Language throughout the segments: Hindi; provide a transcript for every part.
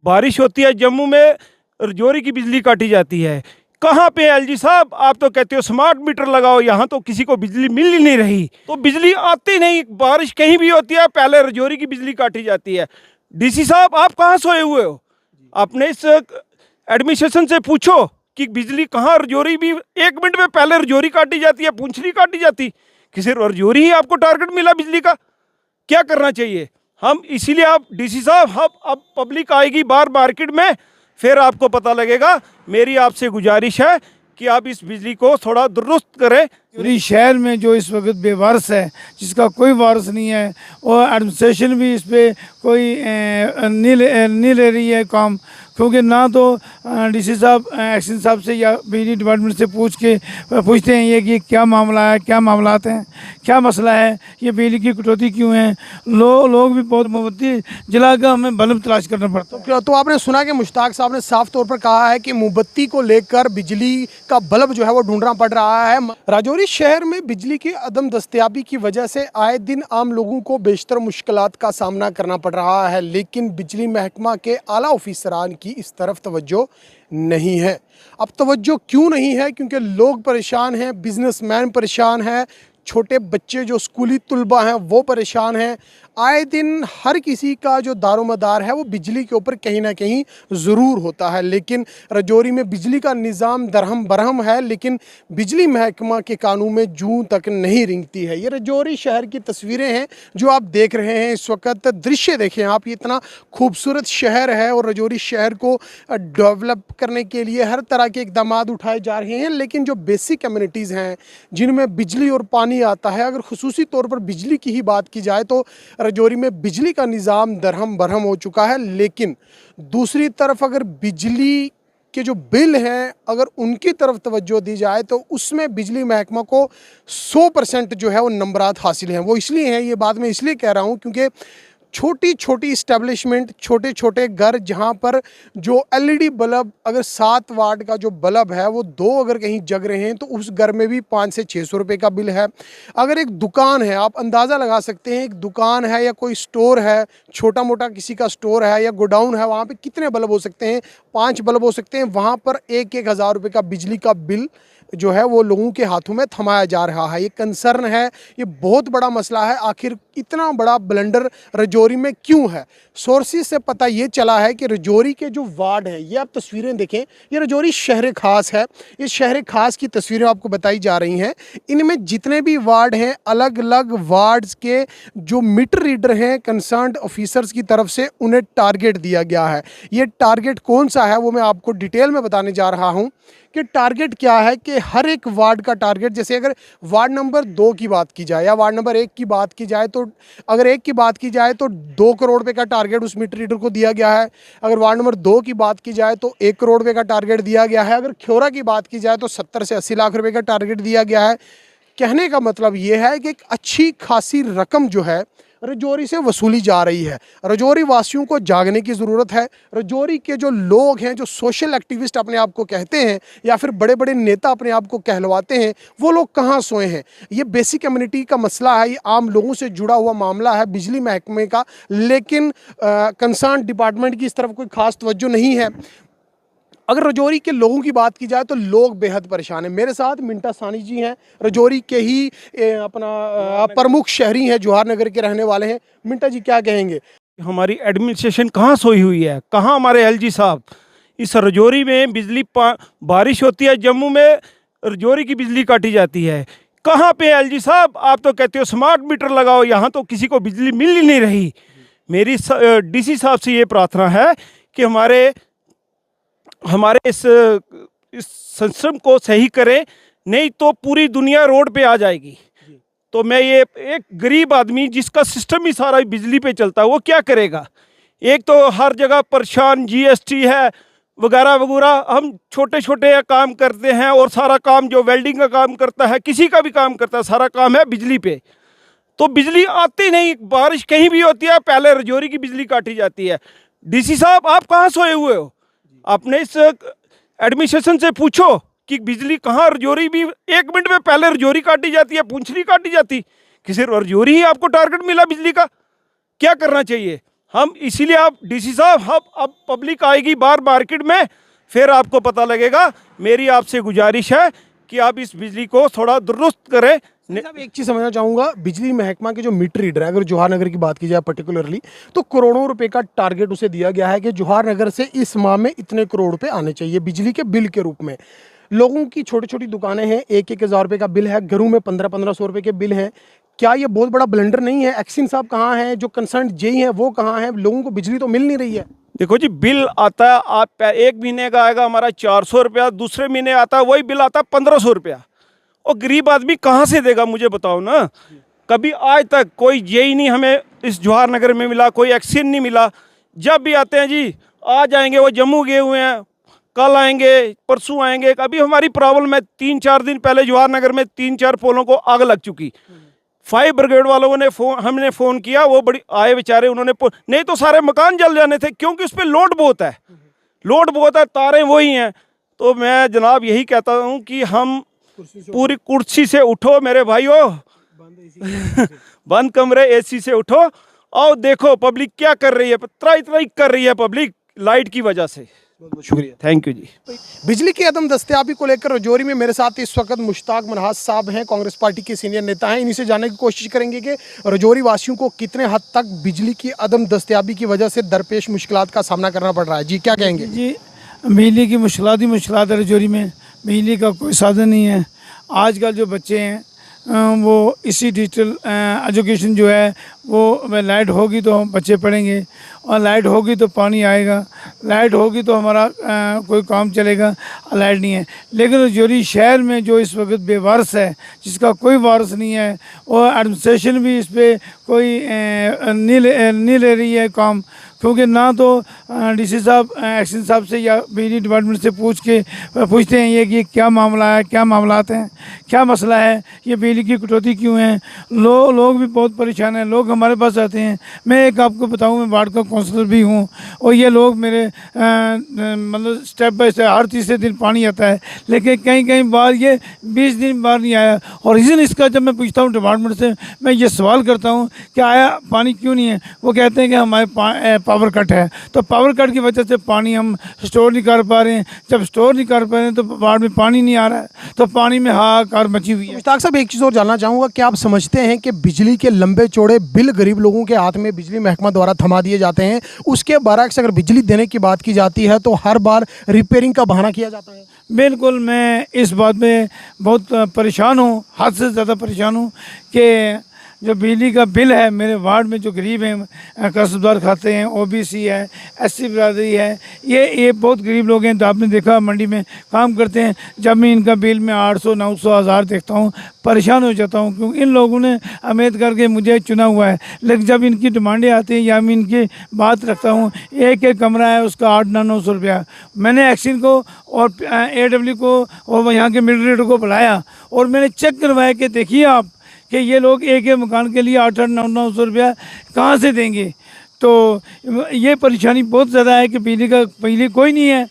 बारिश होती है जम्मू में, रजौरी की बिजली काटी जाती है। कहाँ पे एलजी साहब, आप तो कहते हो स्मार्ट मीटर लगाओ, यहाँ तो किसी को बिजली मिल ही नहीं रही। तो बिजली आती नहीं, बारिश कहीं भी होती है पहले रजौरी की बिजली काटी जाती है। डीसी साहब आप कहाँ सोए हुए हो? अपने इस एडमिनिस्ट्रेशन से पूछो कि बिजली कहाँ, रजौरी भी 1 मिनट में पहले रजौरी काटी जाती है, पूंछ नहीं काटी जाती। किसी रजौरी ही आपको टारगेट मिला बिजली का, क्या करना चाहिए? हम इसीलिए, आप डीसी साहब, हम अब पब्लिक आएगी बाहर मार्केट में, फिर आपको पता लगेगा। मेरी आपसे गुजारिश है कि आप इस बिजली को थोड़ा दुरुस्त करें। पूरी शहर में जो इस वक्त बेवारस है, जिसका कोई वारस नहीं है, और एडमिनिस्ट्रेशन भी इस पर कोई नहीं ले रही है काम, क्योंकि ना तो डीसी साहब एक्शन साहब से या बिजली डिपार्टमेंट से पूछते हैं ये कि क्या मामला है, क्या मामलात हैं, क्या मसला है, ये बिजली की कटौती क्यों है। लोग भी बहुत मोमबत्ती जलाकर हमें बल्ब तलाश करना पड़ता है। तो आपने सुना कि मुश्ताक साहब ने साफ तौर पर कहा है कि मोमबत्ती को लेकर बिजली का बल्ब जो है वो ढूंढना पड़ रहा है। राजौरी शहर में बिजली की अदम दस्तयाबी की वजह से आए दिन आम लोगों को बेशतर मुश्किलात का सामना करना पड़ रहा है, लेकिन बिजली महकमा के आला ऑफिसरान की इस तरफ तवज्जो नहीं है। अब तवज्जो क्यों नहीं है? क्योंकि लोग परेशान हैं, बिजनेसमैन परेशान हैं, छोटे बच्चे जो स्कूली तुलबा हैं वो परेशान हैं। आए दिन हर किसी का जो दारोमदार है वो बिजली के ऊपर कहीं ना कहीं ज़रूर होता है, लेकिन रजौरी में बिजली का निज़ाम दरहम बरहम है, लेकिन बिजली महकमा के कानून में जूं तक नहीं रेंगती है। ये रजौरी शहर की तस्वीरें हैं जो आप देख रहे हैं इस वक्त। दृश्य देखें आप, ये इतना खूबसूरत शहर है और रजौरी शहर को डेवलप करने के लिए हर तरह के इकदाम उठाए जा रहे हैं, लेकिन जो बेसिक कम्युनिटीज़ हैं जिनमें बिजली और पानी आता है, अगर खुसूसी तौर पर बिजली की ही बात की जाए तो रजौरी में बिजली का निज़ाम दरहम बरहम हो चुका है। लेकिन दूसरी तरफ अगर बिजली के जो बिल हैं अगर उनकी तरफ तवज्जो दी जाए तो उसमें बिजली महकमा को 100% जो है वो नंबरात हासिल हैं। वो इसलिए हैं, ये बात मैं इसलिए कह रहा हूँ क्योंकि छोटी छोटी इस्टेब्लिशमेंट, छोटे छोटे घर जहाँ पर जो एलईडी बल्ब, अगर 7 वाट का जो बल्ब है वो 2 अगर कहीं जग रहे हैं तो उस घर में भी 500 से 600 रुपये का बिल है। अगर एक दुकान है, आप अंदाज़ा लगा सकते हैं, एक दुकान है या कोई स्टोर है, छोटा मोटा किसी का स्टोर है या गोडाउन है, वहाँ पे कितने बल्ब हो सकते हैं? 5 बल्ब हो सकते हैं। वहाँ पर 1-1 हज़ार रुपये का बिजली का बिल जो है वो लोगों के हाथों में थमाया जा रहा है। ये कंसर्न है, ये बहुत बड़ा मसला है। आखिर इतना बड़ा ब्लंडर रजौरी में क्यों है? सोर्सेज से पता ये चला है कि रजौरी के जो वार्ड हैं, ये आप तस्वीरें देखें, ये रजौरी शहर खास है। इस शहर खास की तस्वीरें आपको बताई जा रही हैं। इनमें जितने भी वार्ड हैं, अलग अलग वार्ड्स के जो मीटर रीडर हैं कंसर्न्ड ऑफिसर्स की तरफ से उन्हें टारगेट दिया गया है। ये टारगेट कौन सा है वो मैं आपको डिटेल में बताने जा रहा हूँ कि टारगेट क्या है। कि हर एक वार्ड का टारगेट, जैसे अगर वार्ड नंबर 2 की बात की जाए या वार्ड नंबर 1 की बात की जाए, तो अगर 1 की बात की जाए तो 2 करोड़ रुपए का टारगेट उस मीटर रीडर को दिया गया है। अगर वार्ड नंबर 2 की बात की जाए तो 1 करोड़ रुपए का टारगेट दिया गया है। अगर ख्योरा की बात की जाए तो 70 से 80 लाख रुपए का टारगेट दिया गया है। कहने का मतलब ये है कि एक अच्छी खासी रकम जो है रजौरी से वसूली जा रही है। रजौरी वासियों को जागने की ज़रूरत है। रजौरी के जो लोग हैं, जो सोशल एक्टिविस्ट अपने आप को कहते हैं या फिर बड़े बड़े नेता अपने आप को कहलवाते हैं, वो लोग कहाँ सोए हैं? ये बेसिक कम्युनिटी का मसला है, ये आम लोगों से जुड़ा हुआ मामला है बिजली महकमे का, लेकिन कंसर्न डिपार्टमेंट की इस तरफ कोई खास तवज्जो नहीं है। अगर रजौरी के लोगों की बात की जाए तो लोग बेहद परेशान हैं। मेरे साथ मिंटा सानी जी हैं, रजौरी के ही अपना प्रमुख शहरी हैं, जवाहर नगर के रहने वाले हैं। मिंटा जी क्या कहेंगे? हमारी एडमिनिस्ट्रेशन कहाँ सोई हुई है? कहाँ हमारे एलजी साहब? इस रजौरी में बिजली बारिश होती है जम्मू में, रजौरी की बिजली काटी जाती है। कहाँ पे एलजी साहब? आप तो कहते हो स्मार्ट मीटर लगाओ, यहाँ तो किसी को बिजली मिल ही नहीं रही। मेरी डीसी साहब से ये प्रार्थना है कि हमारे इस सिस्टम को सही करें, नहीं तो पूरी दुनिया रोड पे आ जाएगी। तो मैं ये, एक गरीब आदमी जिसका सिस्टम ही सारा बिजली पे चलता है, वो क्या करेगा? एक तो हर जगह परेशान, जीएसटी है वगैरह वगैरह। हम छोटे छोटे काम करते हैं और सारा काम जो वेल्डिंग का काम करता है, किसी का भी काम करता है, सारा काम है बिजली पे। तो बिजली आती नहीं, बारिश कहीं भी होती है पहले रजौरी की बिजली काटी जाती है। डीसी साहब आप कहाँ सोए हुए हो? अपने इस एडमिनिस्ट्रेशन से पूछो कि बिजली कहाँ, रजौरी भी 1 मिनट में पहले रजौरी काटी जाती है, पूंछ नहीं काटी जाती। किसी रजौरी ही आपको टारगेट मिला बिजली का, क्या करना चाहिए? हम इसीलिए आप डीसी साहब अब पब्लिक आएगी बाहर मार्केट में, फिर आपको पता लगेगा। मेरी आपसे गुजारिश है कि आप इस बिजली को थोड़ा दुरुस्त करें। साहब एक चीज़ समझना चाहूँगा, बिजली महकमा के जो मीटर रीडर है, अगर जवाहर नगर की बात की जाए पर्टिकुलरली, तो करोड़ों रुपए का टारगेट उसे दिया गया है कि जवाहर नगर से इस माह में इतने करोड़ रुपए आने चाहिए बिजली के बिल के रूप में। लोगों की छोटी छोटी दुकानें हैं, 1-1 हज़ार रुपये का बिल है, घरों में 1500-1500 रुपये के बिल हैं। क्या ये बहुत बड़ा ब्लंडर नहीं है? एक्सिन साहब कहाँ हैं? जो कंसर्न जेई हैं वो कहाँ हैं? लोगों को बिजली तो मिल नहीं रही है। देखो जी, बिल आता है आप एक महीने का आएगा हमारा 400 रुपया, दूसरे महीने आता है वही बिल आता है 1500 रुपया। और गरीब आदमी कहाँ से देगा, मुझे बताओ ना। कभी आज तक कोई जेई नहीं हमें इस जवाहर नगर में मिला, कोई एक्शन नहीं मिला। जब भी आते हैं जी, आज आएंगे, वो जम्मू गए हुए हैं, कल आएंगे, परसों आएंगे। कभी हमारी प्रॉब्लम है, 3-4 दिन पहले जवाहर नगर में 3-4 पोलों को आग लग चुकी। फायर ब्रिगेड वालों ने हमने फ़ोन किया, वो बड़ी आए बेचारे, उन्होंने नहीं तो सारे मकान जल जाने थे, क्योंकि उस पर लोड बहुत है, लोड बहुत है, तारें वही हैं। तो मैं जनाब यही कहता हूँ कि हम पूरी कुर्सी से उठो मेरे भाइयों, बंद कमरे एसी से उठो और देखो पब्लिक क्या कर रही है। त्राई त्राई कर रही है पब्लिक लाइट की वजह से। बहुत बहुत शुक्रिया। थैंक यू जी। बिजली की अदम दस्तयाबी को लेकर रजौरी में मेरे साथ इस वक्त मुश्ताक मनहास साहब हैं, कांग्रेस पार्टी के सीनियर नेता हैं। इन्हीं से जानने की कोशिश करेंगे कि रजौरी वासियों को कितने हद तक बिजली की अदम दस्तयाबी की वजह से दरपेश मुश्किलात का सामना करना पड़ रहा है। जी क्या कहेंगे? जी, बिजली की मुश्किलात ही मुश्किलात है रजौरी में। बिजली का कोई साधन नहीं है। आजकल जो बच्चे हैं वो इसी डिजिटल एजुकेशन जो है वो लाइट होगी तो हम बच्चे पढ़ेंगे, और लाइट होगी तो पानी आएगा, लाइट होगी तो हमारा कोई काम चलेगा। लाइट नहीं है। लेकिन रजौरी शहर में जो इस वक्त बेवारस है, जिसका कोई वारस नहीं है, और एडमिनिस्ट्रेशन भी इस पर कोई नहीं ले रही है काम। क्योंकि ना तो डीसी साहब एक्शन साहब से या बिजली डिपार्टमेंट से पूछते हैं ये कि क्या मामला है, क्या मामलात हैं, क्या मसला है, ये बिजली की कटौती क्यों है। लोग भी बहुत परेशान हैं। लोग हमारे पास आते हैं। मैं एक आपको बताऊं, मैं वार्ड का काउंसलर भी हूं, और ये लोग मेरे मतलब स्टेप बाय स्टेप हर तीसरे दिन पानी आता है, लेकिन कहीं बार ये 20 दिन बार नहीं आया। और रीज़न इसका जब मैं पूछता हूँ डिपार्टमेंट से, मैं ये सवाल करता हूँ कि आया पानी क्यों नहीं है, वो कहते हैं कि हमारे पावर कट है। तो पावर कट की वजह से पानी हम स्टोर नहीं कर पा रहे हैं। जब स्टोर नहीं कर पा रहे हैं तो वार्ड में पानी नहीं आ रहा है, तो पानी में हाहाकार मची हुई है। मुश्ताक साहब एक चीज़ और जानना चाहूँगा, क्या आप समझते हैं कि बिजली के लंबे चौड़े बिल गरीब लोगों के हाथ में बिजली महकमा द्वारा थमा दिए जाते हैं, उसके बरअक्स अगर बिजली देने की बात की जाती है तो हर बार रिपेयरिंग का बहाना किया जाता है? बिल्कुल, मैं इस बात में बहुत परेशान हूँ, हद से ज़्यादा परेशान हूँ कि जो बिजली का बिल है, मेरे वार्ड में जो गरीब हैं, कसबदार खाते हैं, ओबीसी है, एससी बिरादरी है, ये बहुत गरीब लोग हैं। तो आपने देखा मंडी में काम करते हैं, जब मैं इनका बिल में 800, 900, 1000 देखता हूँ परेशान हो जाता हूँ, क्योंकि इन लोगों ने उम्मीद करके मुझे चुना हुआ है। लेकिन जब इनकी डिमांडें आती हैं या मैं इनकी बात रखता हूँ, एक कमरा है उसका 800-900 रुपया। मैंने एक्सिन को और AW को और यहाँ के मिलिट्री को बुलाया और मैंने चेक करवाया कि देखिए आप कि ये लोग एक मकान के लिए 800-900 रुपया कहाँ से देंगे। तो ये परेशानी बहुत ज़्यादा है कि बिजली कोई नहीं है।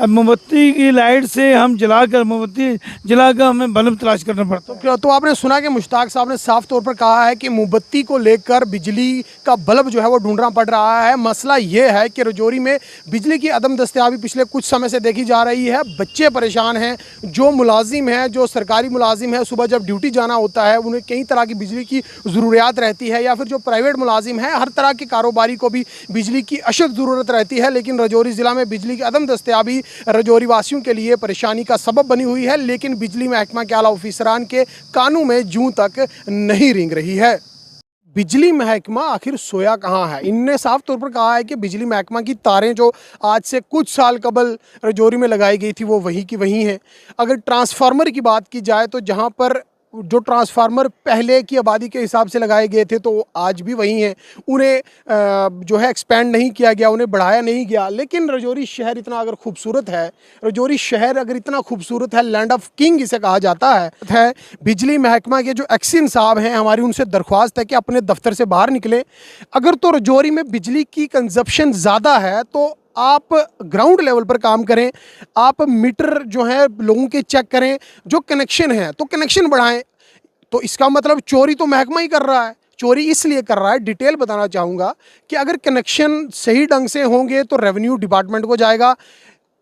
मोमबत्ती की लाइट से हम मोमबत्ती जलाकर हमें बल्ब तलाश करना पड़ता है। तो आपने सुना कि मुश्ताक साहब ने साफ तौर पर कहा है कि मोमबत्ती को लेकर बिजली का बल्ब जो है वो ढूंढना पड़ रहा है। मसला ये है कि रजौरी में बिजली की अदम दस्तयाबी पिछले कुछ समय से देखी जा रही है। बच्चे परेशान हैं, जो मुलाजिम हैं, जो सरकारी मुलाजिम है, सुबह जब ड्यूटी जाना होता है उन्हें कई तरह की बिजली की ज़रूरियात रहती है, या फिर जो प्राइवेट मुलाजिम है, हर तरह के कारोबारी को भी बिजली की अशद ज़रूरत रहती है। लेकिन रजौरी ज़िला में बिजली की अदम दस्तयाबी रजौरी वासियों के लिए परेशानी का सबब बनी हुई है। लेकिन बिजली महकमा के आला ऑफिसरान के कानों में जूं तक नहीं रेंग रही है। बिजली महकमा आखिर सोया कहाँ है? इनने साफ तौर पर कहा है कि बिजली महकमा की तारें जो आज से कुछ साल कबल रजौरी में लगाई गई थी वो वहीं की वहीं हैं। अगर ट्रांसफार्मर की बात की जाए तो जहाँ पर जो ट्रांसफार्मर पहले की आबादी के हिसाब से लगाए गए थे तो आज भी वही हैं, उन्हें जो है एक्सपेंड नहीं किया गया, उन्हें बढ़ाया नहीं गया। लेकिन रजौरी शहर इतना अगर खूबसूरत है, रजौरी शहर अगर इतना खूबसूरत है, लैंड ऑफ किंग इसे कहा जाता है, बिजली महकमा के जो एक्सिन साहब हैं, हमारी उनसे दरख्वास्त है कि अपने दफ्तर से बाहर निकले। अगर तो रजौरी में बिजली की कंजप्शन ज़्यादा है तो आप ग्राउंड लेवल पर काम करें, आप मीटर जो है लोगों के चेक करें, जो कनेक्शन है तो कनेक्शन बढ़ाएं। तो इसका मतलब चोरी तो महकमा ही कर रहा है, चोरी इसलिए कर रहा है, डिटेल बताना चाहूँगा कि अगर कनेक्शन सही ढंग से होंगे तो रेवेन्यू डिपार्टमेंट को जाएगा।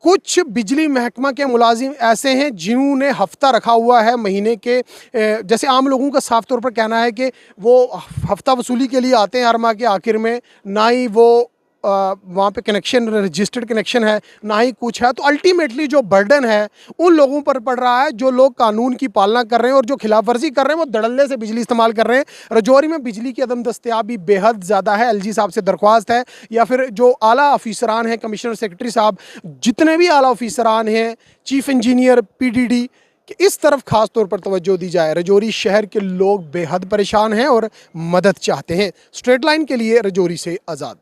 कुछ बिजली महकमा के मुलाजिम ऐसे हैं जिन्होंने हफ्ता रखा हुआ है महीने के, जैसे आम लोगों का साफ तौर पर कहना है कि वो हफ्ता वसूली के लिए आते हैं हर माह के आखिर में, ना ही वो वहाँ पे कनेक्शन रजिस्टर्ड कनेक्शन है, ना ही कुछ है। तो अल्टीमेटली जो बर्डन है उन लोगों पर पड़ रहा है जो लोग कानून की पालना कर रहे हैं और जो खिलाफ वर्जी कर रहे हैं वो धड़ल्ले से बिजली इस्तेमाल कर रहे हैं। रजौरी में बिजली की अदम दस्तयाबी बेहद ज़्यादा है। एलजी साहब से दरख्वास्त है या फिर जो आला ऑफिसरान हैं, कमिश्नर सेक्रेटरी साहब, जितने भी आला ऑफिसरान हैं, चीफ इंजीनियर, पीडीडी, कि इस तरफ खास तौर पर तवज्जो दी जाए। रजौरी शहर के लोग बेहद परेशान हैं और मदद चाहते हैं। स्ट्रेट लाइन के लिए रजौरी से आज़ाद।